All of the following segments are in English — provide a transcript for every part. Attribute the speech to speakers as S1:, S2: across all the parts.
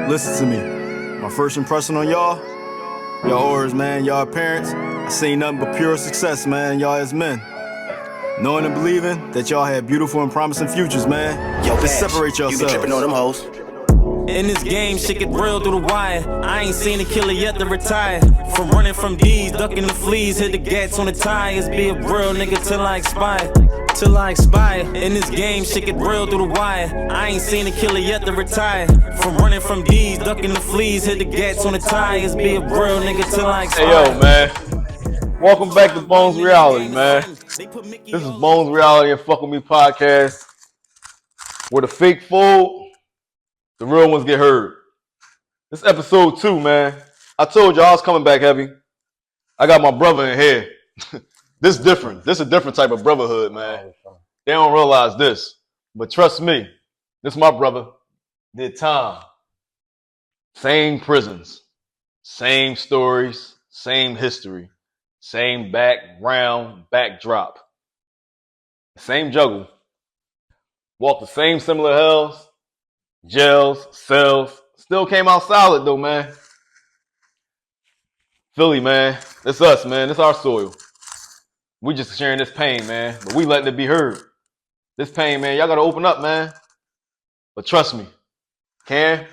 S1: Listen to me. My first impression on y'all orders, man, y'all parents. I seen nothing but pure success, man, y'all as men. Knowing and believing that y'all had beautiful and promising futures, man.
S2: Yo,
S1: Just
S2: Bash,
S1: separate yourselves.
S2: You been tripping on them hoes.
S3: In this game, shit get real through the wire. I ain't seen a killer yet to retire. From running from D's, ducking the fleas, hit the gats on the tires. Be a real nigga till I expire. Till I expire. In this game, shit get real through the wire. I ain't seen a killer yet to retire. From running from D's, ducking the fleas, hit the gats on the tires. Be a real nigga till I expire.
S4: Hey yo, man. Welcome back to Bones Reality, man. This is Bones Reality and Fuck With Me podcast, where the fake fold, the real ones get heard. This is episode 2, man. I told you I was coming back heavy. I got my brother in here. This different. This is a different type of brotherhood, man. They don't realize this. But trust me, this is my brother. Did time. Same prisons. Same stories. Same history. Same background, backdrop. Same juggle. Walked the same similar hells, jails, cells. Still came out solid though, man. Philly, man. It's us, man. It's our soil. We just sharing this pain, man. But we letting it be heard. This pain, man, y'all gotta open up, man. But trust me, Cam,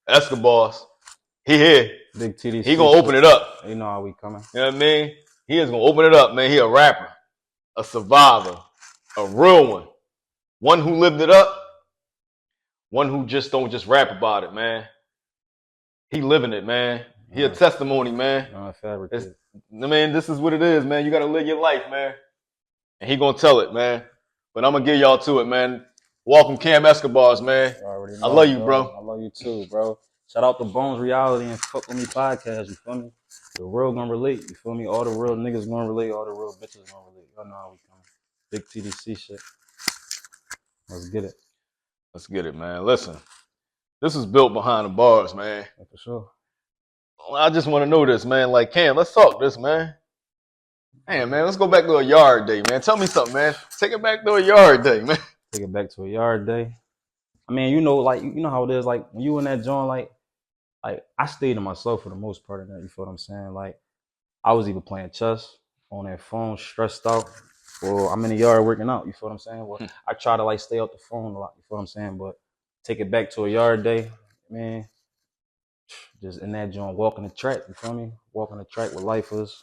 S4: Escobarz, he here.
S5: Big TDC.
S4: He gonna open it up.
S5: You know how we coming.
S4: You know what I mean? He is gonna open it up, man. He a rapper, a survivor, a real one. One who lived it up. One who just don't just rap about it, man. He living it, man. He a testimony, man. I mean, this is what it is, man. You gotta live your life, man. And he gonna tell it, man. But I'm gonna get y'all to it, man. Welcome, Cam Escobarz, man. I love you, bro.
S5: I love you too, bro. Shout out to Bones Reality and Fuck With Me podcast, you feel me? The real gonna relate, you feel me? All the real niggas gonna relate, all the real bitches gonna relate. Y'all know how we coming. Big TDC shit. Let's get it.
S4: Let's get it, man. Listen, this is built behind the bars, man.
S5: Yeah, for sure.
S4: I just want to know this, man. Like, Cam, let's talk this, man. Man, let's go back to a yard day, man. Tell me something, man. Take it back to a yard day, man.
S5: Take it back to a yard day. I mean, you know, like, you know how it is, like, when you in that joint, like, I stayed to myself for the most part of that, you feel what I'm saying? Like, I was either playing chess, on that phone, stressed out, or I'm in the yard working out, you feel what I'm saying? Well, I try to, like, stay off the phone a lot, you feel what I'm saying? But take it back to a yard day, man, just in that joint, walking the track, you feel me? Walking the track with lifers,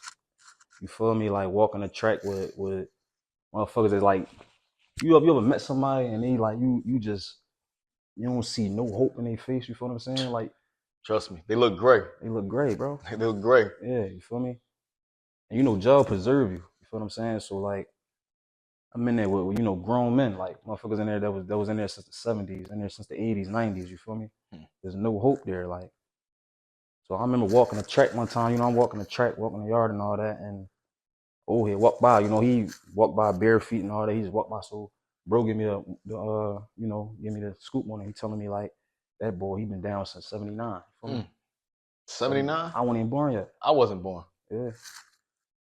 S5: you feel me? Like, walking the track with motherfuckers that, like, you ever met somebody and they, like, you don't see no hope in their face, you feel what I'm saying? Like,
S4: trust me, they look great.
S5: They look great, bro.
S4: They look great.
S5: Yeah, you feel me? And you know, Joe preserve you. You feel what I'm saying? So like, I'm in there with, you know, grown men, like motherfuckers in there that was in there since the 70s, in there since the 80s, 90s. You feel me? There's no hope there, like. So I remember walking the track one time. You know, I'm walking the track, walking the yard and all that, and he walked by. You know, he walked by bare feet and all that. He just walked by. So bro, give me the scoop on it. He telling me like, that boy, he been down since 79.
S4: 79?
S5: I wasn't even born yet.
S4: I wasn't born.
S5: Yeah.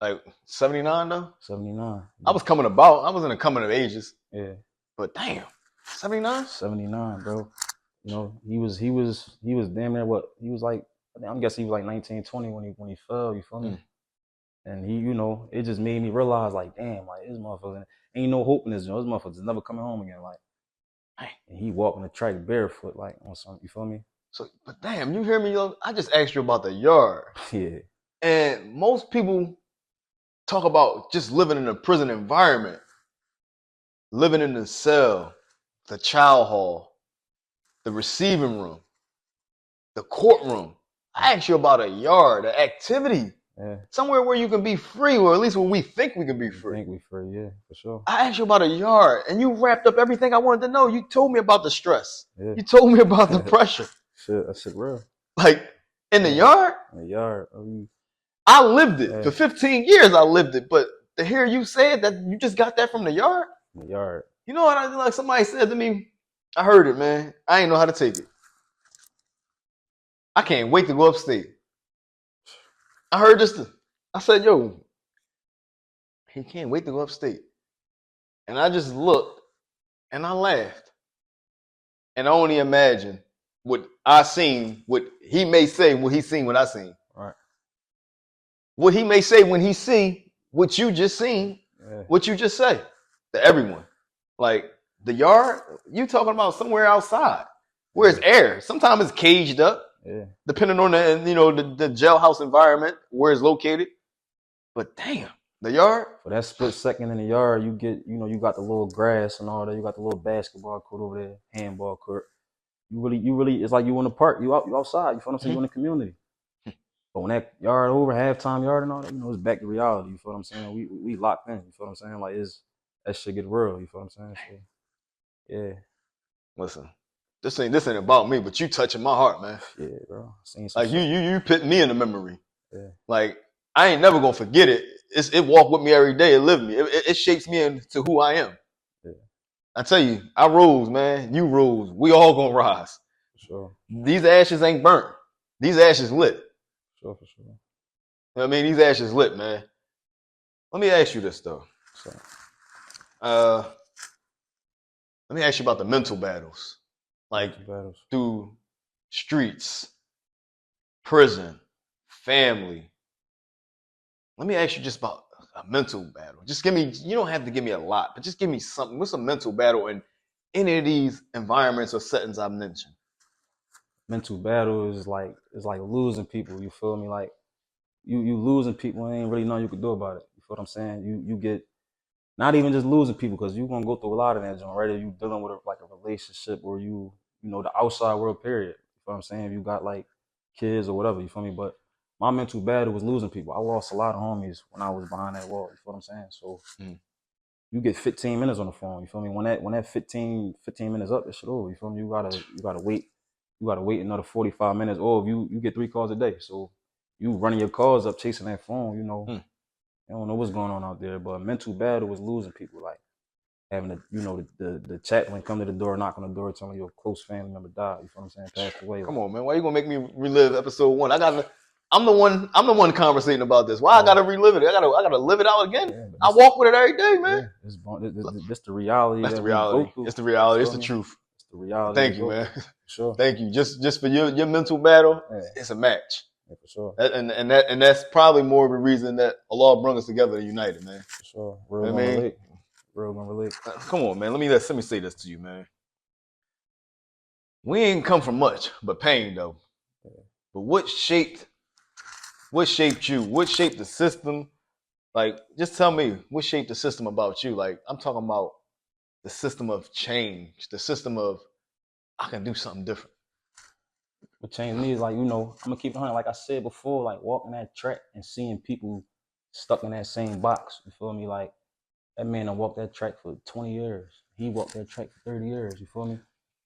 S4: Like 79 though?
S5: 79.
S4: I was coming about. I was in the coming of ages.
S5: Yeah.
S4: But damn, 79?
S5: 79, bro. You know, he was damn near what he was like. I'm guessing he was like 19, 20 when he fell. You feel me? And he, you know, it just made me realize like, damn, like this motherfucker ain't no hope in this. You know, this motherfucker's never coming home again. Like, and he walking the track barefoot, like on something. You feel me?
S4: So, but damn, you hear me? Yo? I just asked you about the yard.
S5: Yeah.
S4: And most people talk about just living in a prison environment, living in the cell, the child hall, the receiving room, the courtroom. I asked you about a yard, an activity.
S5: Yeah.
S4: Somewhere where you can be free, or at least where we think we can be free.
S5: I think we free, yeah, for sure.
S4: I asked you about a yard, and you wrapped up everything I wanted to know. You told me about the stress.
S5: Yeah.
S4: You told me about the pressure.
S5: Shit, that shit real.
S4: Like, in the yard?
S5: In the yard.
S4: I lived it. For 15 years, I lived it. But to hear you say it, that you just got that from the yard?
S5: The yard.
S4: You know what? Like somebody said to me, I heard it, man. I ain't know how to take it. I can't wait to go upstate. I heard this. I said, yo, he can't wait to go upstate. And I just looked and I laughed. And I only imagine what I seen, what he may say, what he seen, what I seen.
S5: Right.
S4: What he may say when he see what you just seen, what you just say to everyone. Like the yard, you talking about somewhere outside where it's air. Sometimes it's caged up, depending on the the jailhouse environment where it's located. But damn, the yard.
S5: For that split second in the yard, you get, you got the little grass and all that. You got the little basketball court over there, handball court. You really, it's like you in the park. You outside. You feel what I'm saying? You in the community. But when that yard over, halftime yard and all that, it's back to reality. You feel what I'm saying? We locked in. You feel what I'm saying? Like that shit get real. You feel what I'm saying? So, yeah.
S4: Listen, this ain't about me, but you touching my heart, man.
S5: Yeah, bro.
S4: Like you put me in the memory.
S5: Yeah.
S4: Like I ain't never gonna forget it. It walk with me every day. It live me. It shapes me into who I am.
S5: Yeah.
S4: I tell you, I rose, man. You rose. We all gonna rise.
S5: For sure.
S4: These ashes ain't burnt. These ashes lit.
S5: For sure.
S4: You know what I mean? These ashes lit, man. Let me ask you this though. Let me ask you about the mental battles. Like through streets, prison, family. Let me ask you just about a mental battle. Just give me, you don't have to give me a lot, but just give me something. What's a mental battle in any of these environments or settings I've mentioned?
S5: Mental battle is like losing people. You feel me? Like you losing people and ain't really nothing you can do about it. You feel what I'm saying? You get not even just losing people, because you're gonna go through a lot of that joint, right? If you dealing with a relationship or you know the outside world period. You feel what I'm saying? You got like kids or whatever, you feel me? But my mental battle was losing people. I lost a lot of homies when I was behind that wall. You feel what I'm saying? So you get 15 minutes on the phone. You feel me? When that 15 minutes up, it's shit over. You feel me? You gotta wait. You gotta wait another 45 minutes. Or you get 3 calls a day. So you running your calls up, chasing that phone. You don't know what's going on out there. But mental battle was losing people. Like having the chaplain come to the door, knock on the door, telling you a close family member died. You feel what I'm saying? Passed away.
S4: Come on, man. Why you gonna make me relive episode 1? I'm the one conversating about this. Why I gotta relive it? I gotta live it out again. Yeah, I walk with it every day, man.
S5: Yeah, this the reality.
S4: That's the reality. It's the reality. It's the truth.
S5: It's the reality.
S4: Thank you, man.
S5: Sure.
S4: Thank you. Just for your mental battle, it's a match.
S5: Yeah, for sure.
S4: And that's probably more of a reason that Allah brought us together and united, man.
S5: For sure. Real gonna relate.
S4: Come on, man. Let me say this to you, man. We ain't come from much but pain, though. Yeah. But what shaped you? What shaped the system? Like, just tell me, what shaped the system about you? Like, I'm talking about the system of change, the system of I can do something different.
S5: What changed me is like, I'm gonna keep it 100. Like I said before, like walking that track and seeing people stuck in that same box. You feel me? Like that man that walked that track for 20 years. He walked that track for 30 years. You feel me?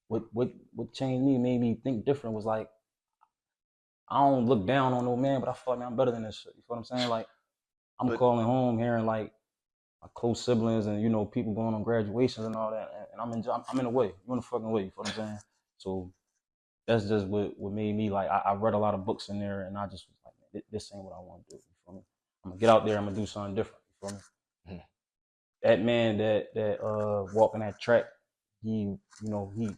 S5: What changed me, made me think different, was like, I don't look down on no man, but I feel like, man, I'm better than this shit. You feel what I'm saying? Like, I'm calling home, hearing like my close siblings and people going on graduations and all that, and I'm in the way. You in the fucking way. You feel what I'm saying? So that's just what made me like. I read a lot of books in there, and I just was like, this ain't what I want to do. You feel me? I'm gonna get out there. I'm gonna do something different. You feel me? That man that walking that track, he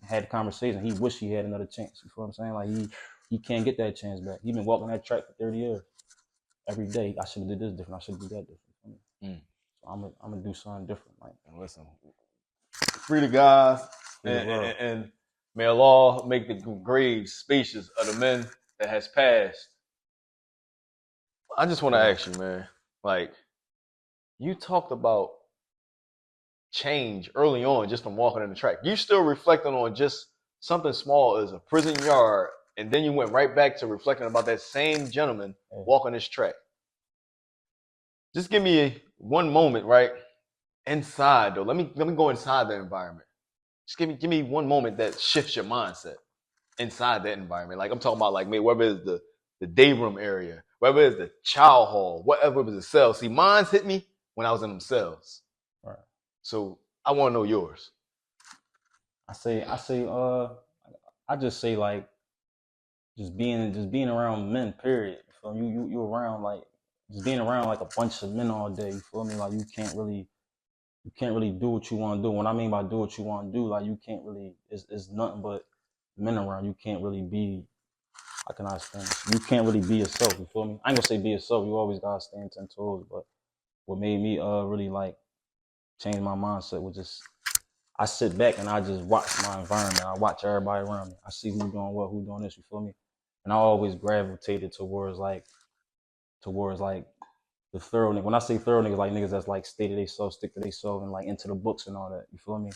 S5: had a conversation. He wished he had another chance. You feel what I'm saying? Like he can't get that chance back. He been walking that track for 30 years. Every day, I should have did this different. I should do that different. So I'm gonna do something different. Like,
S4: listen, free the guys, and may Allah make the graves spacious of the men that has passed. I just want to ask you, man. Like, you talked about change early on just from walking in the track. You still reflecting on just something small as a prison yard, and then you went right back to reflecting about that same gentleman walking this track. Just give me one moment, right? Inside though. Let me go inside the environment. Just give me one moment that shifts your mindset inside that environment. Like I'm talking about, like maybe whether it's the day room area, whether it's the chow hall, whatever it was, the cell. See, mine's hit me when I was in them cells.
S5: Right.
S4: So I want to know yours.
S5: I just say like just being around men, period. So you around like just being around like a bunch of men all day, you feel me? Like you can't really do what you want to do. What I mean by do what you want to do, like you can't really, it's nothing but men around, you can't really be, how can I explain this? You can't really be yourself, you feel me? I ain't gonna say be yourself, you always gotta stand 10 toes, but what made me really like change my mindset was just, I sit back and I just watch my environment. I watch everybody around me. I see who doing what, who doing this, you feel me? And I always gravitated towards like the thorough niggas. When I say thorough niggas, like niggas that's like stay to themselves, stick to themselves, and like into the books and all that. You feel me?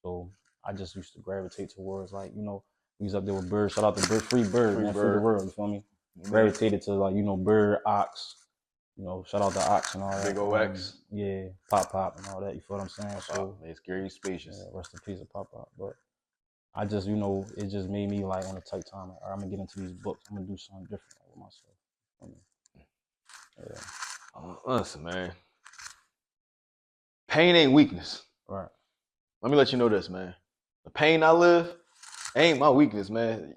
S5: So I just used to gravitate towards like, you know, we was up there with Bird. Shout out to Bird, free Bird, man, free the world. You feel me? Gravitated to like, you know, Bird, Ox. You know, shout out to Ox and all that.
S4: Big O X.
S5: Yeah, Pop and all that. You feel what I'm saying? So
S4: it's scary spacious.
S5: Yeah, rest in peace of Pop. But I just, you know, it just made me like on a tight time. Like, all right, I'm gonna get into these books. I'm gonna do something different with myself. Yeah.
S4: Listen, man. Pain ain't weakness.
S5: Right.
S4: Let me let you know this, man. The pain I live ain't my weakness, man.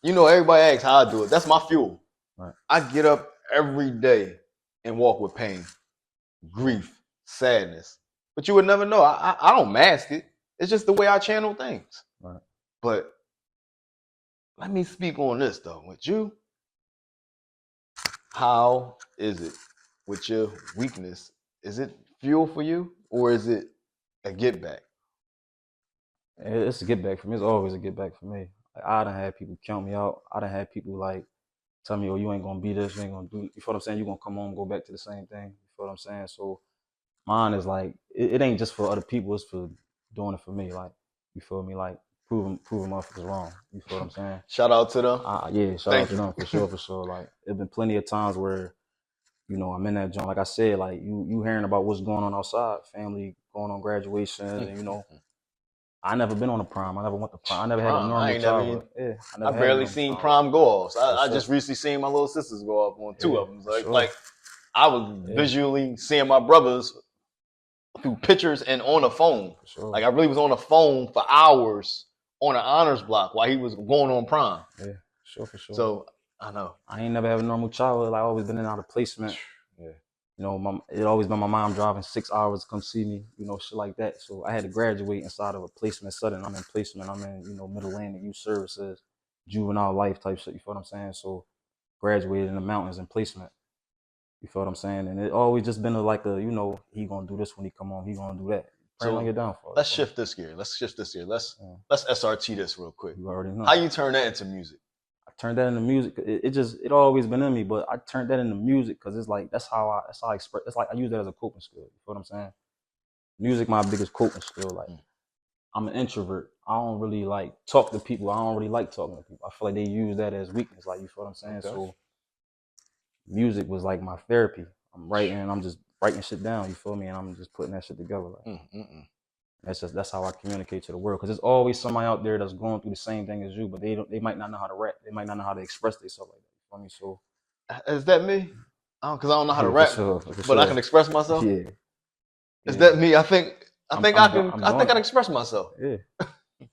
S4: You know, everybody asks how I do it. That's my fuel.
S5: Right.
S4: I get up every day and walk with pain, grief, sadness. But you would never know. I don't mask it. It's just the way I channel things.
S5: Right.
S4: But let me speak on this, though. With you, how is it with your weakness? Is it fuel for you or is it a get back?
S5: It's a get back for me. It's always a get back for me. Like, I done had people count me out. I done had people like tell me, oh, you ain't gonna be this, you ain't gonna do, you feel what I'm saying? You gonna come home and go back to the same thing. You feel what I'm saying? So mine is like, it ain't just for other people, it's for doing it for me. Like, you feel me? Like proving motherfuckers wrong. You feel what I'm saying?
S4: Shout out to them.
S5: Yeah, shout out to them for sure. Like, there's been plenty of times where, you know, I'm in that joint. Like I said, like you hearing about what's going on outside, family going on graduations, and you know, I never been on a prom. I never went to prom. I never had a normal childhood.
S4: I barely seen prom go-offs. I just recently seen my little sisters go off on two of them. Like I was visually seeing my brothers through pictures and on a phone. Like I really was on the phone for hours on an honors block while he was going on prom.
S5: Yeah, for sure.
S4: So I know.
S5: I ain't never had a normal childhood. Like, I always been in and out of placement. Yeah. You know, it always been my mom driving 6 hours to come see me, you know, shit like that. So I had to graduate inside of a placement setting. I'm in placement. I'm in, you know, Middle Atlantic Youth Services, juvenile life type shit. You feel what I'm saying? So graduated in the mountains in placement. You feel what I'm saying? And it always just been like a, you know, he gonna do this when he come home. He gonna do that.
S4: So
S5: on your downfall.
S4: Let's shift this gear. Let's SRT this real quick.
S5: You already know.
S4: How you turn that into music?
S5: I turned that into music. It always been in me, but I turned that into music because it's like that's how I express. It's like I use that as a coping skill. You feel what I'm saying? Music, my biggest coping skill. Like I'm an introvert. I don't really like talk to people. I don't really like talking to people. I feel like they use that as weakness. Like, you feel what I'm saying? Okay. So music was like my therapy. I'm writing and I'm just writing shit down. You feel me? And I'm just putting that shit together. Like that's how I communicate to the world. Because there's always somebody out there that's going through the same thing as you, but they might not know how to rap. They might not know how to express themselves like that. You feel me? So
S4: is that me? Because I don't know how to rap, but I can express myself.
S5: Yeah.
S4: Is that me? I think I can express myself.
S5: Yeah.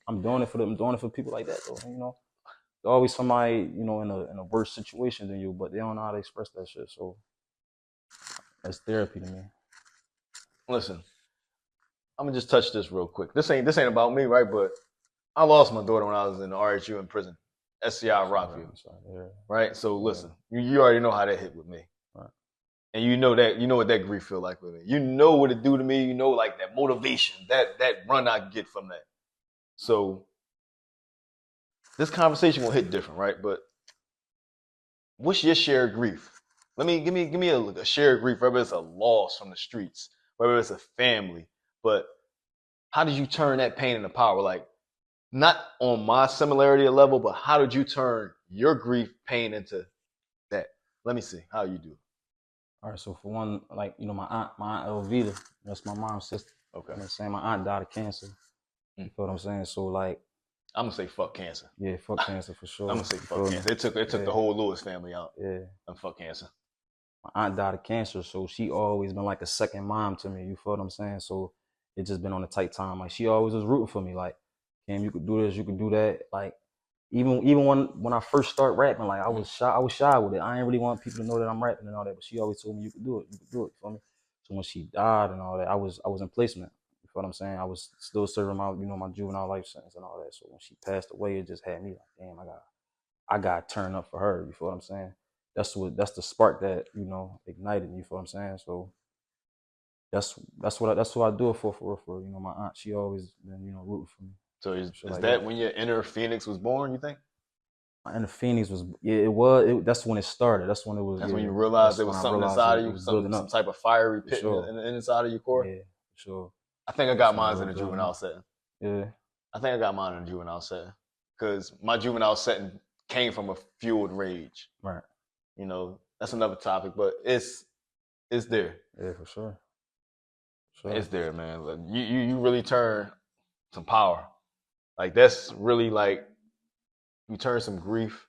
S5: I'm doing it for people like that though. You know, there's always somebody, you know, in a worse situation than you, but they don't know how to express that shit. So that's therapy to me.
S4: Listen, I'm gonna just touch this real quick. This ain't about me, right? But I lost my daughter when I was in the RHU in prison, SCI Rockville, right? So listen, you already know how that hit with me, right? And you know what that grief feel like with me. You know what it do to me. You know, like that motivation, that run I get from that. So this conversation will hit different, right? But what's your shared grief? Give me a shared grief, whether it's a loss from the streets, whether it's a family. But how did you turn that pain into power? Like, not on my similarity level, but how did you turn your grief pain into that? Let me see how you do it.
S5: All right, so for one, like, you know, my aunt Elvita, that's my mom's sister.
S4: Okay.
S5: You know what I'm saying? My aunt died of cancer. You feel what I'm saying? So like,
S4: I'm gonna say fuck cancer.
S5: Yeah, fuck cancer for sure.
S4: I'm gonna say fuck cancer. It took the whole Lewis family out.
S5: Yeah.
S4: And fuck cancer.
S5: My aunt died of cancer, so she always been like a second mom to me. You feel what I'm saying? So it just been on a tight time. Like, she always was rooting for me. Like, Cam, you could do this, you could do that. Like, even when I first started rapping, like I was shy with it. I didn't really want people to know that I'm rapping and all that. But she always told me you could do it. You feel me? So when she died and all that, I was in placement. You feel what I'm saying? I was still serving my, my juvenile life sentence and all that. So when she passed away, it just had me like, damn, I got to turn up for her. You feel what I'm saying? That's the spark that, ignited me. You feel what I'm saying? So that's what I do it for real. My aunt, she always been, rooting for me.
S4: So is
S5: like
S4: that when your inner Phoenix was born, you think?
S5: My inner Phoenix was, it was. That's when it started. That's when it was.
S4: That's when you realized there was something inside of you, some type of fiery pit in the inside of your core?
S5: Yeah, for sure.
S4: I think I got mine in a juvenile setting.
S5: Yeah.
S4: I think I got mine in a juvenile setting. Because my juvenile setting came from a fueled rage.
S5: Right.
S4: That's another topic, but it's there.
S5: Yeah, for sure.
S4: It's there, man. Like, you really turn some power. Like, that's really like, you turn some grief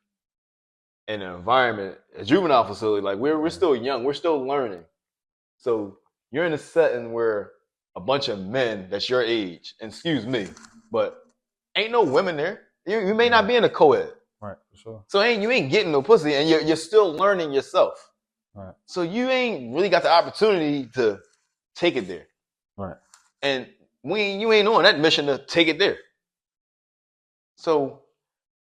S4: in an environment, a juvenile facility. Like, we're still young, we're still learning. So you're in a setting where a bunch of men that's your age, and excuse me, but ain't no women there. You may not be in a co-ed.
S5: Right, for sure.
S4: So you ain't getting no pussy, and you're still learning yourself.
S5: Right.
S4: So you ain't really got the opportunity to take it there.
S5: Right.
S4: And you ain't on that mission to take it there. So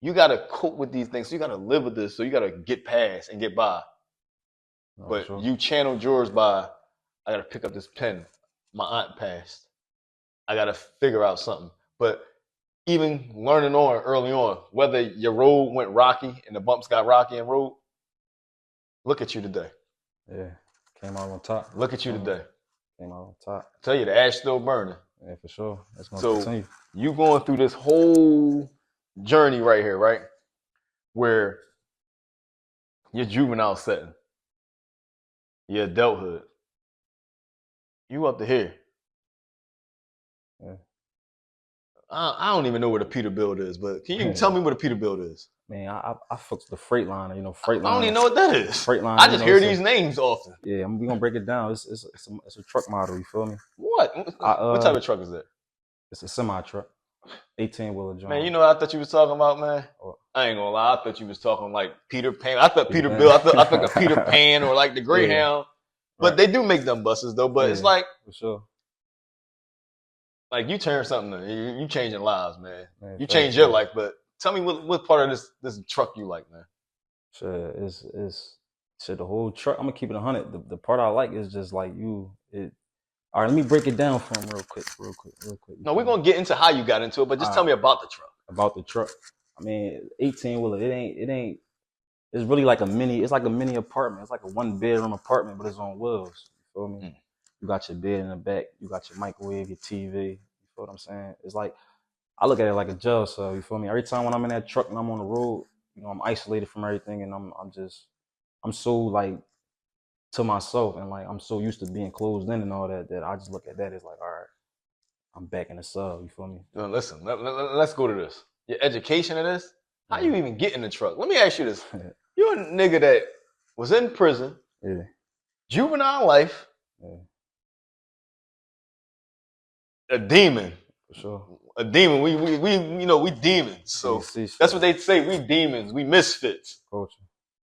S4: you got to cope with these things. So you got to live with this. So you got to get past and get by.
S5: Oh,
S4: but
S5: sure.
S4: you channeled yours by, I got to pick up this pen. My aunt passed. I got to figure out something. But even learning on early on, whether your road went rocky and the bumps got rocky and road, look at you today.
S5: Yeah, came out on top.
S4: Look at you today.
S5: Came out on top.
S4: I tell you, the ash still burning.
S5: Yeah, for sure. That's going to continue.
S4: You going through this whole journey right here, right? Where your juvenile setting, your adulthood, you up to here.
S5: Yeah.
S4: I don't even know where the Peterbilt is, but can you tell me where the Peterbilt is?
S5: Man, I fucked the Freightliner, Freightliner.
S4: I don't even know what that is.
S5: Freightliner.
S4: I just hear these names often.
S5: Yeah, we gonna break it down. It's a truck model. You feel me?
S4: What? What type of truck is that?
S5: It's a semi truck, 18-wheeler joint.
S4: Man, you know what I thought you was talking about, man?
S5: What?
S4: I ain't gonna lie. I thought you was talking like Peter Pan. I thought Peterbilt. I thought a Peter Pan or like the Greyhound. Yeah. But they do make them buses though. But it's like,
S5: for sure.
S4: Like you turn something, you changing lives, man. You change your life, but tell me what part of this truck you like, man.
S5: Sure, it's the whole truck. I'm gonna keep it 100. The part I like is just like all right, let me break it down for him real quick.
S4: No, we're gonna get into how you got into it, but just tell me about the truck.
S5: About the truck. I mean, 18-wheeler. It ain't. It's really like a mini. It's like a mini apartment. It's like a 1-bedroom apartment, but it's on wheels. You feel me? Mm. You got your bed in the back. You got your microwave, your TV. You feel what I'm saying? It's like, I look at it like a jail cell. You feel me? Every time when I'm in that truck and I'm on the road, I'm isolated from everything, and I'm so like to myself, and like I'm so used to being closed in and all that I just look at that as like, all right, I'm back in the cell. You feel me?
S4: No, listen, let's go to this. Your education of this. How you even get in the truck? Let me ask you this. You're a nigga that was in prison.
S5: Yeah. Juvenile
S4: life.
S5: Yeah.
S4: A demon.
S5: For sure.
S4: A demon. We demons. So that's what they say. We demons. We misfits.
S5: Culture.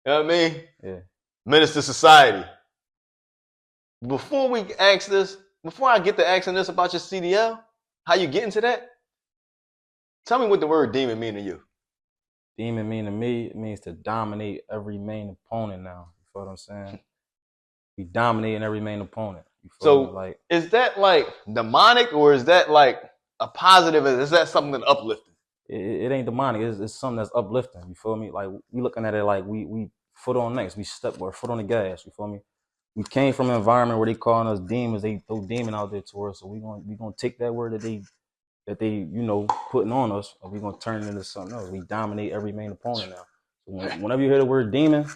S4: You know what I mean?
S5: Yeah.
S4: Menace to society. Before I get to asking this about your CDL, how you get into that? Tell me what the word demon mean to you.
S5: Demon mean to me, it means to dominate every main opponent now. You feel what I'm saying? We dominating every main opponent.
S4: So like, is that like demonic, or is that like a positive? Is that something that uplifting?
S5: It ain't demonic. It's something that's uplifting. You feel me? Like we looking at it like we foot on next. We step or foot on the gas. You feel me? We came from an environment where they calling us demons. They throw demon out there to us. So we gonna take that word that they putting on us, and we gonna turn it into something else. We dominate every main opponent now. So whenever you hear the word demon,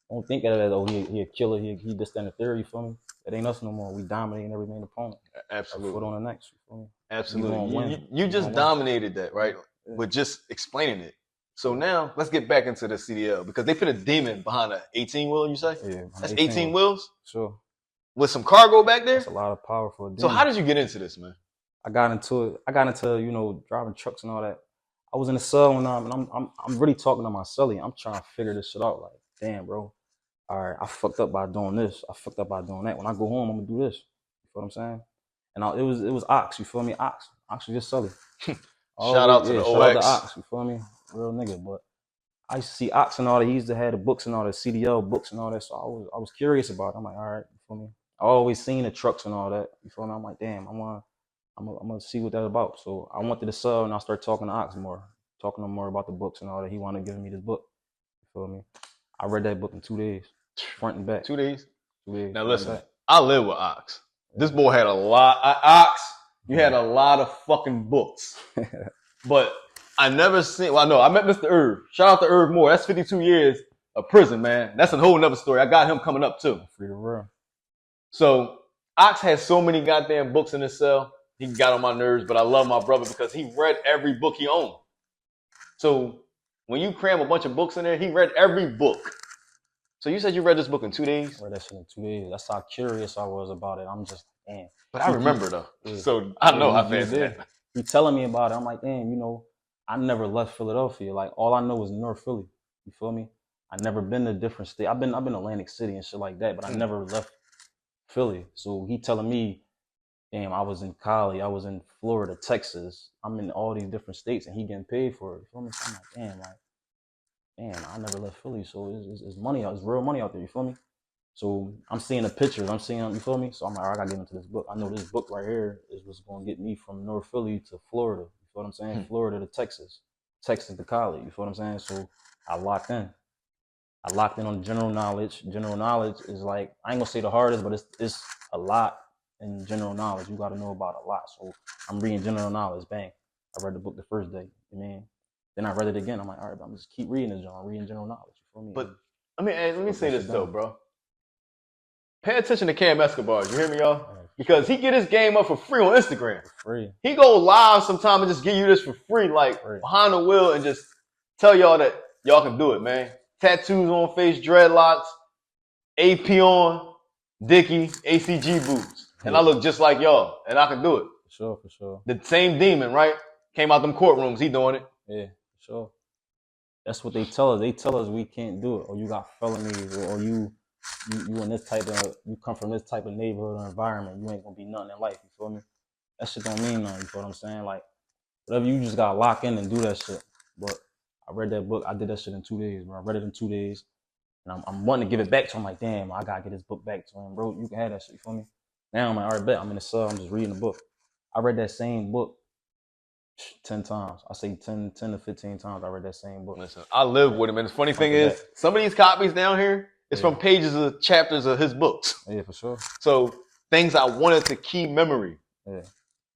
S5: don't think of it as he a killer. He this and the theory. You feel me? It ain't us no more. We dominating every main opponent.
S4: Absolutely.
S5: Foot on the next. You feel me?
S4: Absolutely. You just dominated that, right? Yeah. With just explaining it. So now let's get back into the CDL, because they put a demon behind an 18-wheeler, you say?
S5: Yeah.
S4: That's 18 wheels?
S5: Sure.
S4: With some cargo back there?
S5: That's a lot of power for a demon.
S4: So how did you get into this, man?
S5: I got into driving trucks and all that. I was in the cell and I'm really talking to my cellie. I'm trying to figure this shit out. Like, damn, bro. All right, I fucked up by doing this. I fucked up by doing that. When I go home, I'm gonna do this. You feel what I'm saying? And it was Ox, you feel me? Ox was just selling.
S4: Shout out to the
S5: shout out to
S4: OX.
S5: Ox, you feel me? Real nigga. But I used to see Ox and all that. He used to have the books and all the CDL books and all that. So I was curious about it. I'm like, all right, you feel me? I always seen the trucks and all that. You feel me? I'm like, damn, I'm gonna see what that's about. So I wanted to sell, and I started talking to Ox more, talking to him more about the books and all that. He wanted to give me this book. You feel me? I read that book in 2 days, front and back.
S4: 2 days?
S5: 2 days.
S4: Now listen, I live with Ox. This boy had a lot. Ox, you had a lot of fucking books. But I never seen, well, no, I met Mr. Irv. Shout out to Irv Moore. That's 52 years of prison, man. That's a whole nother story. I got him coming up too.
S5: Free to run.
S4: So Ox has so many goddamn books in his cell. He got on my nerves, but I love my brother because he read every book he owned. So when you cram a bunch of books in there, he read every book. So you said you read this book in 2 days?
S5: I read that shit in 2 days. That's how curious I was about it. I'm just, damn.
S4: But I remember though.
S5: Yeah.
S4: So I know how fast
S5: did.
S4: that.
S5: He telling me about it. I'm like, damn, you know, I never left Philadelphia. Like, all I know is North Philly. You feel me? I never been to different states. I've been Atlantic City and shit like that, but I never left Philly. So he telling me, damn, I was in Cali, I was in Florida, Texas. I'm in all these different states, and he getting paid for it. You feel me? So I'm like, damn, I never left Philly. So it's money out. It's real money out there. You feel me? So I'm seeing the pictures. I'm seeing, you feel me? So I'm like, all right, I gotta get into this book. I know this book right here is what's gonna get me from North Philly to Florida. You feel what I'm saying? Florida to Texas, Texas to Cali. You feel what I'm saying? So I locked in. I locked in on general knowledge. General knowledge is like, I ain't gonna say the hardest, but it's a lot in general knowledge. You gotta know about a lot. So I'm reading general knowledge. Bang. I read the book the first day. You mean? Then I read it again. I'm like, all right, I'm just keep reading this, John. Reading general knowledge. You feel me?
S4: But I mean, let me say this though, bro. Pay attention to Cam Escobarz. You hear me, y'all? Because he get his game up for free on Instagram.
S5: For free.
S4: He go live sometime and just give you this for free, like behind the wheel, and just tell y'all that y'all can do it, man. Tattoos on face, dreadlocks, AP on, Dickie, ACG boots. And I look just like y'all, and I can do it.
S5: For sure.
S4: The same demon, right? Came out them courtrooms, he doing it.
S5: Yeah, for sure. That's what they tell us. They tell us we can't do it, or you got felonies, or you in this type of, you come from this type of neighborhood or environment, you ain't gonna be nothing in life, you feel me? That shit don't mean nothing, you feel what I'm saying? Like, whatever, you just gotta lock in and do that shit. But I read that book, I did that shit in 2 days, bro. I read it in 2 days, and I'm wanting to give it back to him, like, damn, I gotta get this book back to him, bro. You can have that shit, you feel me? Now I'm like, all right, bet, I'm in the cell, I'm just reading the book. I read that same book 10 times. I say 10 to 15 times I read that same book.
S4: Listen, I live with him, and the funny thing is, some of these copies down here, it's from pages of chapters of his books.
S5: Yeah, for sure.
S4: So things I wanted to keep memory.
S5: Yeah.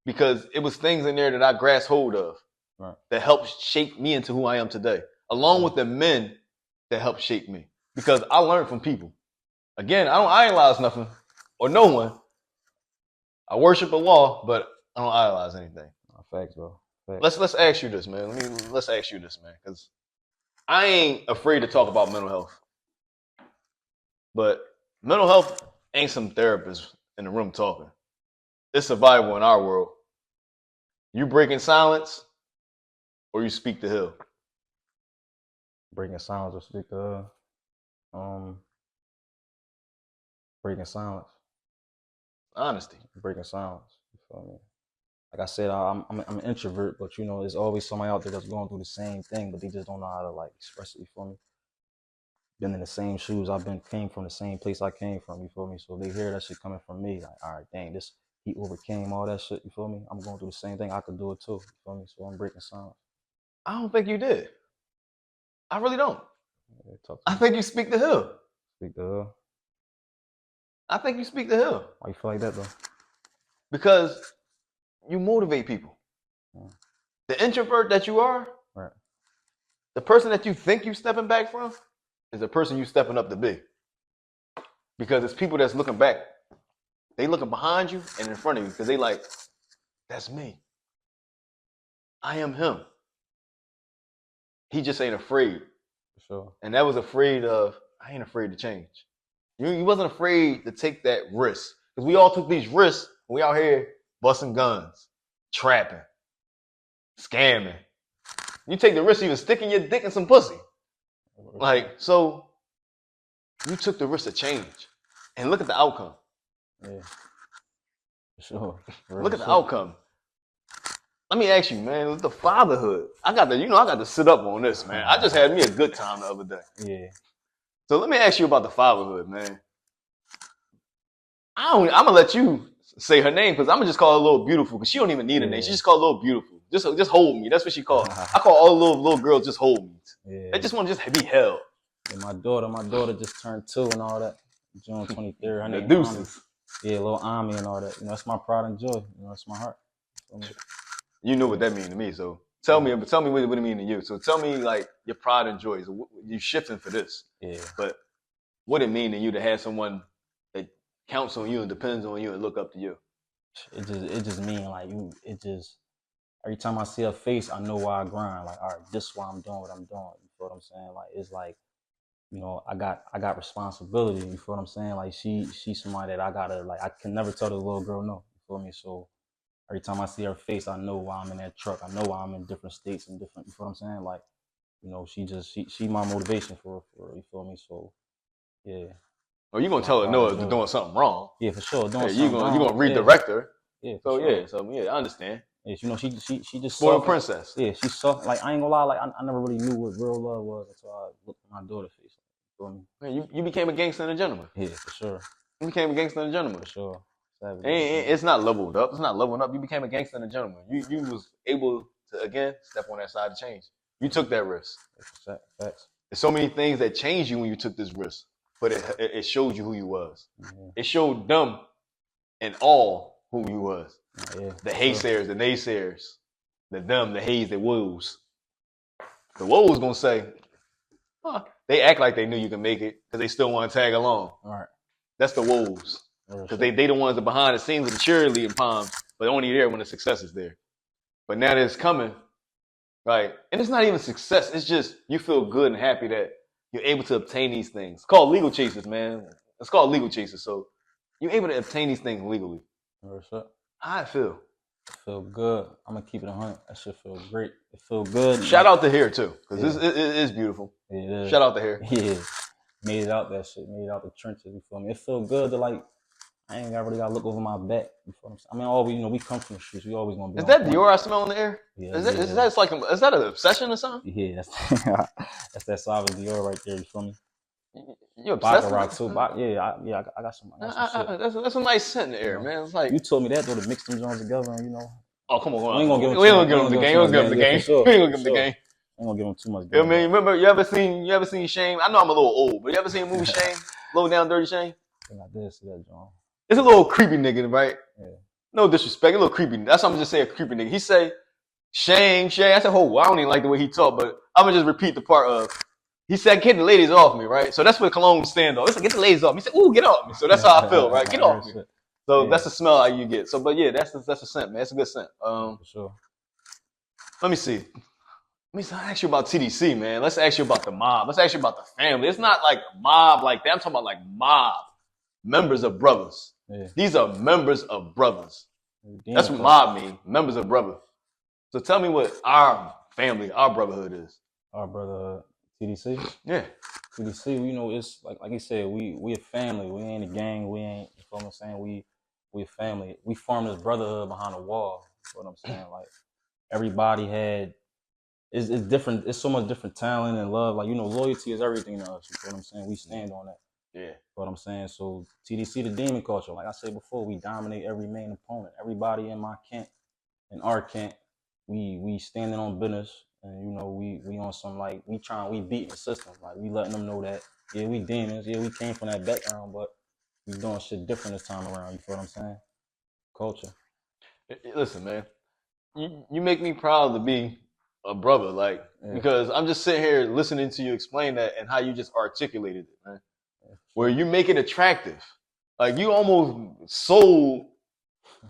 S4: Because it was things in there that I grasped hold of that helped shape me into who I am today, along with the men that helped shape me. Because I learned from people. Again, I don't idolize nothing or no one. I worship Allah, but I don't idolize anything.
S5: Facts, bro. Facts.
S4: Let's ask you this, man. Let's ask you this, man, because I ain't afraid to talk about mental health. But mental health ain't some therapists in the room talking. It's survival in our world. You break in silence or you speak to hell.
S5: Breaking silence or speak to breaking silence.
S4: Honesty.
S5: Breaking silence. You feel me? Like I said, I'm an introvert, but you know, there's always somebody out there that's going through the same thing, but they just don't know how to like express it. You feel me? Been in the same shoes. Came from the same place I came from. You feel me? So they hear that shit coming from me. Like, all right, dang, he overcame all that shit. You feel me? I'm going through the same thing. I could do it too. You feel me? So I'm breaking silence.
S4: I don't think you did. I really don't. I think you speak to him.
S5: Speak to her.
S4: I think you speak to him.
S5: Why you feel like that though?
S4: Because you motivate people. The introvert that you are, the person that you think you stepping back from, is the person you stepping up to be. Because it's people that's looking back. They looking behind you and in front of you because they like, that's me. I am him. He just ain't afraid.
S5: For sure.
S4: And that was afraid of, I ain't afraid to change. You wasn't afraid to take that risk. Because we all took these risks when we out here busting guns, trapping, scamming. You take the risk of even sticking your dick in some pussy. Like, so you took the risk to change. And look at the outcome.
S5: Yeah. For sure.
S4: Look at the outcome. Let me ask you, man, with the fatherhood, I got to sit up on this, man. I just had me a good time the other day.
S5: Yeah.
S4: So let me ask you about the fatherhood, man. I'm gonna let you say her name because I'm gonna just call her Little Beautiful because she don't even need a name. She just called Little Beautiful. Just hold me. That's what she called. I call all little girls just hold me.
S5: Yeah.
S4: They just want to just be held.
S5: Yeah, my daughter just turned 2 and all that. June 23rd. Her
S4: The
S5: name
S4: deuces.
S5: Yeah, little Ami and all that. You know, that's my pride and joy. You know, it's my heart.
S4: You know what that means to me. So tell me what it means to you. So tell me like your pride and joy. So you shifting for this.
S5: Yeah.
S4: But what it mean to you to have someone that counts on you and depends on you and look up to you?
S5: It just mean like every time I see her face, I know why I grind. Like, all right, this is why I'm doing what I'm doing. You feel what I'm saying? Like, it's like, you know, I got responsibility. You feel what I'm saying? Like, she's somebody that I gotta, like, I can never tell the little girl no. You feel me? So every time I see her face, I know why I'm in that truck. I know why I'm in different states and different. You feel what I'm saying? Like, you know, she my motivation for you feel me? So yeah.
S4: Or you gonna tell her no if you're doing something wrong?
S5: Yeah, for sure.
S4: You gonna redirect her?
S5: Yeah.
S4: So
S5: sure.
S4: I understand.
S5: Yeah, you know, she just
S4: Spoiled
S5: soft.
S4: princess.
S5: Yeah, she's soft. Like, I ain't gonna lie, like I never really knew what real love was until I looked at my daughter's face. You feel me?
S4: Man, you became a gangster and a gentleman.
S5: Yeah, for sure.
S4: You became a gangster and a gentleman.
S5: For sure.
S4: It's not leveled up. It's not leveling up. You became a gangster and a gentleman. You was able to again step on that side of change. You took that risk.
S5: Facts.
S4: There's so many things that changed you when you took this risk, but it showed you who you was. Mm-hmm. It showed them and all who you was.
S5: Yeah,
S4: the haysayers, the naysayers, the them, the hays, the woes. The woes gonna say, they act like they knew you can make it because they still want to tag along.
S5: All right.
S4: That's the woes. Because they the ones that behind the scenes of the cheerleading palms, but only there when the success is there. But now that it's coming, right? And it's not even success. It's just you feel good and happy that you're able to obtain these things. It's called legal chases, man. It's called legal chases. So you're able to obtain these things legally. How it feel?
S5: It feel good. I'm gonna keep it 100. That shit feel great. It feel good.
S4: Shout out to hair too, because it is beautiful.
S5: It is.
S4: Shout out to hair.
S5: Yeah, made it out that shit. Made it out the trenches. You feel me? It feel good to like. I ain't really gotta look over my back. You feel what I'm saying? I mean, always, you know, we come from the streets. We always gonna be.
S4: Is that Dior I smell in the air?
S5: Yeah.
S4: Is that an obsession or something?
S5: Yeah, that's that Savage Dior right there. You feel me?
S4: You obsessed with
S5: rock too. I got some.
S4: That's a nice scent in the air, man. It's like
S5: you told me that though to mix them joints together, and you know.
S4: Oh come on,
S5: we ain't gonna
S4: give them the game. We ain't gonna give them the game. We ain't gonna give them the game.
S5: I'm gonna give them too much.
S4: I mean, remember you ever seen Shame? I know I'm a little old, but you ever seen the movie Shame? Low Down Dirty Shame?
S5: I think I did see that, John.
S4: It's a little creepy nigga, right?
S5: Yeah.
S4: No disrespect, a little creepy. That's what I'm just saying, a creepy nigga. He say, Shame. I said, oh, I don't even like the way he talk, but I'm gonna just repeat the part of, he said, get the ladies off me, right? So that's where Cologne stand off. He said, get the ladies off me. He said, ooh, get off me. So that's how I feel, right? Get off me. So that's the smell you get. So, but yeah, that's a scent, man. It's a good scent.
S5: For sure.
S4: Let me see. Let me ask you about TDC, man. Let's ask you about the mob. Let's ask you about the family. It's not like a mob like that. I'm talking about like mob. Members of brothers. Yeah. These are members of brothers. That's what mob mean. Members of brothers. So tell me what our family, our brotherhood is.
S5: Our brotherhood. TDC?
S4: Yeah.
S5: TDC, you know, it's like you said, we a family. We ain't a gang. We ain't, you know what I'm saying? We a family. We formed this brotherhood behind a wall. You know what I'm saying? Like, everybody had, it's different. It's so much different talent and love. Like, you know, loyalty is everything to us. You know what I'm saying? We stand on that.
S4: Yeah.
S5: You know what I'm saying? So TDC, the demon culture, like I said before, we dominate every main opponent. Everybody in my camp, in our camp, we standing on business. And, you know, we on some, like, we beating the system. Like, we letting them know that, yeah, we demons. Yeah, we came from that background, but we doing shit different this time around. You feel what I'm saying? Culture.
S4: Listen, man, you make me proud to be a brother, like, because I'm just sitting here listening to you explain that and how you just articulated it, man. Where you make it attractive. Like, you almost sold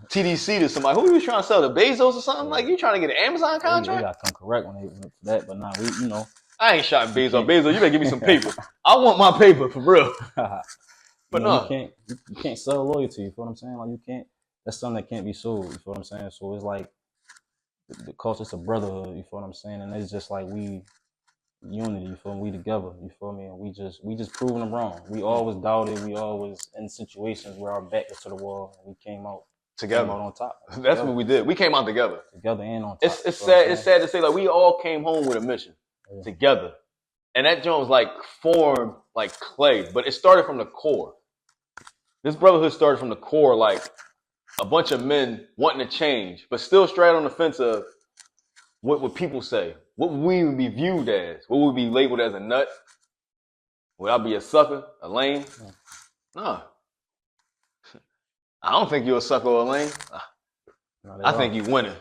S4: TDC to somebody. Who you trying to sell to Bezos or something? Like, you trying to get an Amazon contract?
S5: They got come correct when they went to that, but nah, you know.
S4: I ain't shot Bezos. Bezos, you better give me some paper. I want my paper for real. But no,
S5: you can't sell loyalty. You feel what I'm saying? Like, you can't. That's something that can't be sold. You feel what I'm saying? So it's like the culture's a brotherhood. You feel what I'm saying? And it's just like we unity. You feel me? We together. You feel me? And we just proving them wrong. We always doubted. We always in situations where our back is to the wall, and we came out
S4: together.
S5: Came out on top.
S4: That's what we did. We came out together.
S5: Together and on top.
S4: It's sad. It's sad to say like we all came home with a mission together, and that joint was like formed like clay, but it started from the core. This brotherhood started from the core, like a bunch of men wanting to change, but still straight on the fence of what would people say? What would we be viewed as? What would we be labeled as a nut? Would I be a sucker, a lame? No. I don't think you're a sucker or a lame. I think you winning.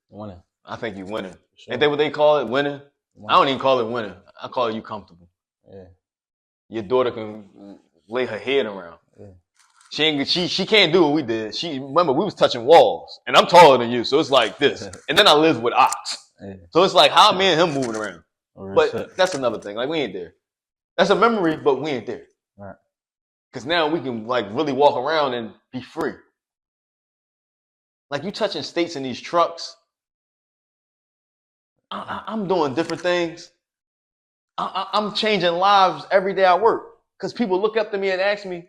S5: Winning.
S4: I think you winning.
S5: Sure.
S4: Ain't that what they call it? Winning? I don't even call it winning. I call it you comfortable.
S5: Yeah.
S4: Your daughter can lay her head around.
S5: Yeah.
S4: She can't do what we did. Remember we was touching walls, and I'm taller than you, so it's like this. And then I live with ox, so it's like how me and him moving around. But that's another thing. Like we ain't there. That's a memory, but we ain't there.
S5: Right.
S4: Because now we can like really walk around and be free. Like you touching states in these trucks. I'm doing different things. I'm changing lives every day I work. Because people look up to me and ask me,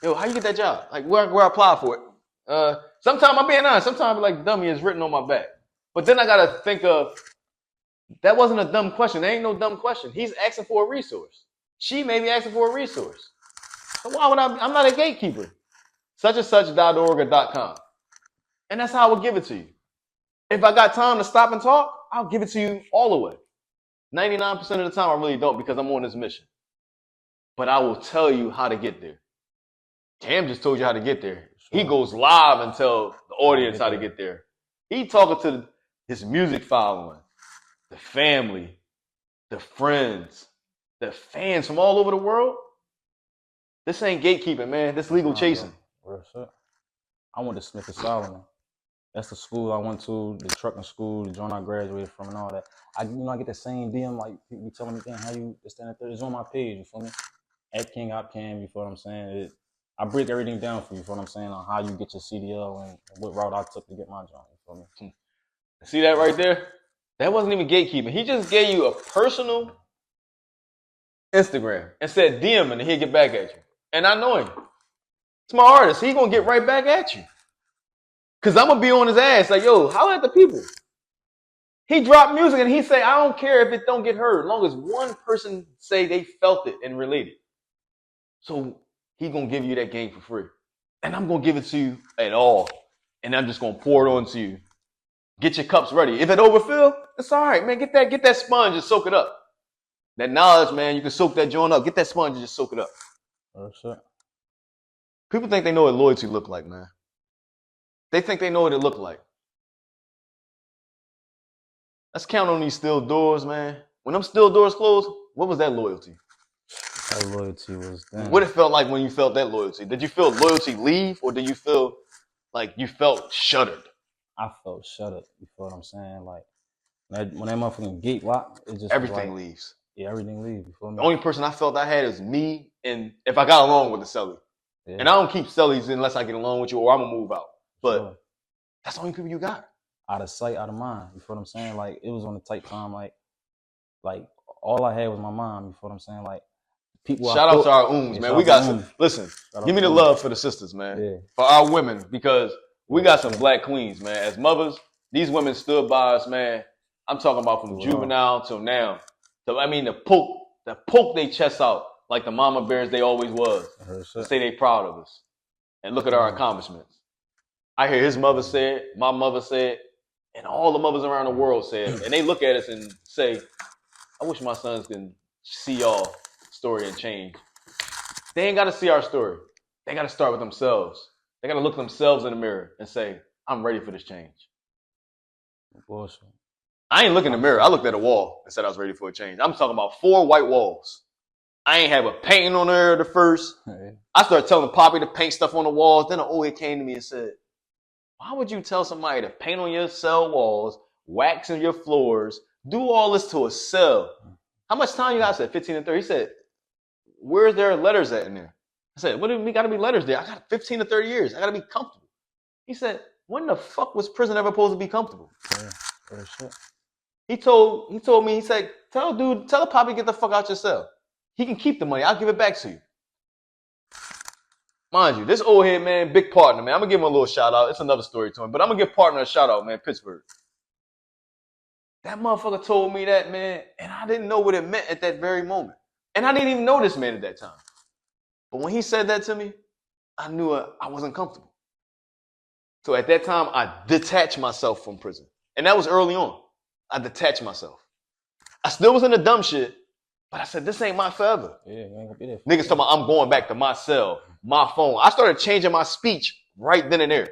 S4: yo, how you get that job? Like where I apply for it? Sometimes I'm being honest. Sometimes like dummy is written on my back. But then I gotta think of that wasn't a dumb question. There ain't no dumb question. He's asking for a resource. She may be asking for a resource. So why would I'm not a gatekeeper. Such and such.org or .com. And that's how I would give it to you. If I got time to stop and talk, I'll give it to you all the way. 99% of the time I really don't because I'm on this mission. But I will tell you how to get there. Cam just told you how to get there. He goes live and tell the audience how to get there. He talking to his music following, the family, the friends, the fans from all over the world. This ain't gatekeeping, man. This legal chasing.
S5: Real shit. I went to Smith and Solomon. That's the school I went to, the trucking school, the joint I graduated from and all that. I get the same DM, like people be telling me, damn, how you stand up there? It's on my page, you feel me? At King Op Cam, you feel what I'm saying? I break everything down for you, feel what I'm saying, on how you get your CDL and what route I took to get my joint, you feel me?
S4: See that right there? That wasn't even gatekeeping. He just gave you a personal Instagram and said DM and he'll get back at you. And I know him. It's my artist. He gonna get right back at you. Cause I'm gonna be on his ass like, yo, holla at the people. He dropped music and he say, I don't care if it don't get heard, as long as one person say they felt it and related. So he gonna give you that game for free. And I'm gonna give it to you at all. And I'm just gonna pour it onto you. Get your cups ready. If it overfill, it's all right, man. Get that sponge and soak it up. That knowledge, man, you can soak that joint up. Get that sponge and just soak it up.
S5: Oh, shit.
S4: People think they know what loyalty look like, man. They think they know what it look like. Let's count on these steel doors, man. When them steel doors closed, what was that loyalty?
S5: That loyalty was damn.
S4: What it felt like when you felt that loyalty? Did you feel loyalty leave, or did you feel like you felt shuddered?
S5: I felt shuddered. You feel what I'm saying? Like when that motherfucking gate locked, it just
S4: Everything leaves.
S5: Yeah, everything leaves. You feel me?
S4: The only person I felt I had is me, and if I got along with the celly.
S5: Yeah.
S4: And I don't keep cellies unless I get along with you or I'm gonna move out. But
S5: Sure.
S4: that's the only people you got.
S5: Out of sight, out of mind. You feel what I'm saying? Like it was on a tight time. Like all I had was my mom. You feel what I'm saying? Like people.
S4: Shout out to our ooms, man. We got some. Listen, give me the love for the sisters, man.
S5: Yeah.
S4: For our women, because we got some black queens, man. As mothers, these women stood by us, man. I'm talking about from juvenile till now. So I mean, the poke their chests out like the mama bears they always was. To say they proud of us, and look at our accomplishments. I hear his mother say it, my mother said, and all the mothers around the world said, and they look at us and say, I wish my sons can see y'all story and change. They ain't got to see our story. They got to start with themselves. They got to look themselves in the mirror and say, I'm ready for this change.
S5: Bullshit.
S4: I ain't looking in the mirror. I looked at a wall and said I was ready for a change. I'm talking about 4 white walls. I ain't have a painting on there the first.
S5: Hey.
S4: I started telling Poppy to paint stuff on the walls. Then an old head came to me and said, why would you tell somebody to paint on your cell walls, wax in your floors, do all this to a cell? How much time you got? I said 15 and 30. He said, where's there letters at in there? I said, what do we got to be letters there? I got 15 to 30 years. I got to be comfortable. He said, when the fuck was prison ever supposed to be comfortable?
S5: Yeah, shit.
S4: He told me, he said, tell the Poppy get the fuck out your cell. He can keep the money. I'll give it back to you. Mind you, this old head, man, big partner, man. I'm going to give him a little shout out. It's another story to him. But I'm going to give partner a shout out, man, Pittsburgh. That motherfucker told me that, man, and I didn't know what it meant at that very moment. And I didn't even know this man at that time. But when he said that to me, I knew I wasn't comfortable. So at that time, I detached myself from prison. And that was early on. I detached myself. I still was in the dumb shit, but I said, this ain't my forever.
S5: Yeah, you ain't gonna be there.
S4: Niggas talking about I'm going back to my cell, my phone. I started changing my speech right then and there.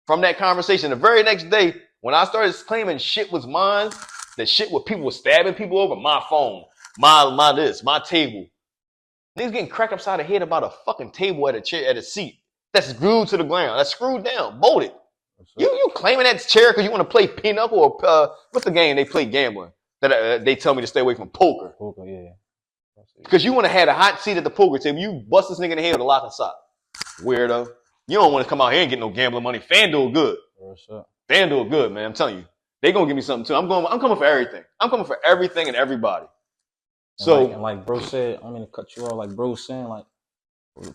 S4: From that conversation, the very next day, when I started claiming shit was mine, that shit where people were stabbing people over, my phone, my this, my table. Niggas getting cracked upside the head about a fucking table at a chair, at a seat that's glued to the ground, that's screwed down, bolted. You claiming that chair because you want to play pinochle or what's the game they play gambling that they tell me to stay away from poker?
S5: Poker, yeah.
S4: Because you want to have a hot seat at the poker table, you bust this nigga in the head with a lock and sock. Weirdo. You don't want to come out here and get no gambling money. FanDuel good. FanDuel good, man. I'm telling you, they gonna give me something too. I'm coming for everything. I'm coming for everything and everybody. So
S5: like bro said, I mean to cut you off. Like bro saying, like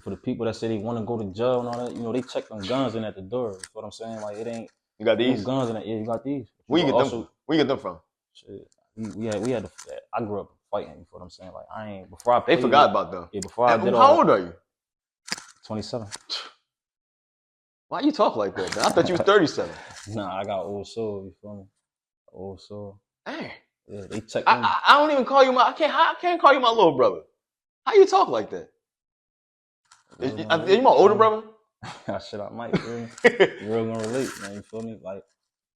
S5: for the people that say they want to go to jail and all that, you know, they check them guns in at the door. That's what I'm saying. Like it ain't.
S4: You got these
S5: guns in it. Yeah, you got these.
S4: Where you get them? Where you get them from?
S5: Shit, we had. I grew up fighting. You know what I'm saying? Like I ain't before I. Played,
S4: they forgot about them.
S5: Yeah, before I did.
S4: How old are you?
S5: 27.
S4: Why you talk like that, man? I thought you was 37.
S5: Nah, I got old soul. You feel me? Old soul.
S4: Dang.
S5: Yeah, they check.
S4: I don't even call you my. I can't call you my little brother. How you talk like that? Are you my older brother?
S5: Shit, I might. Really. You real gonna relate, man. You feel me? Like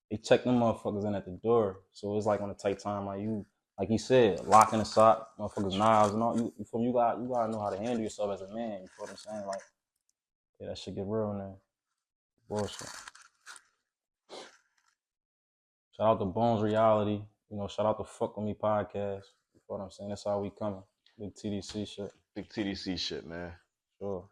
S5: they check them motherfuckers in at the door, so it's like on a tight time, like you, like he said, locking the sock, motherfuckers knives and all. You feel me? You gotta know how to handle yourself as a man. You feel what I'm saying? Like, yeah, that shit get real in there. Bullshit. Shout out to Bones Reality. You know, shout out to Fuck With Me podcast. You feel what I'm saying? That's how we coming. Big TDC shit.
S4: Big TDC shit, man.
S5: Sure.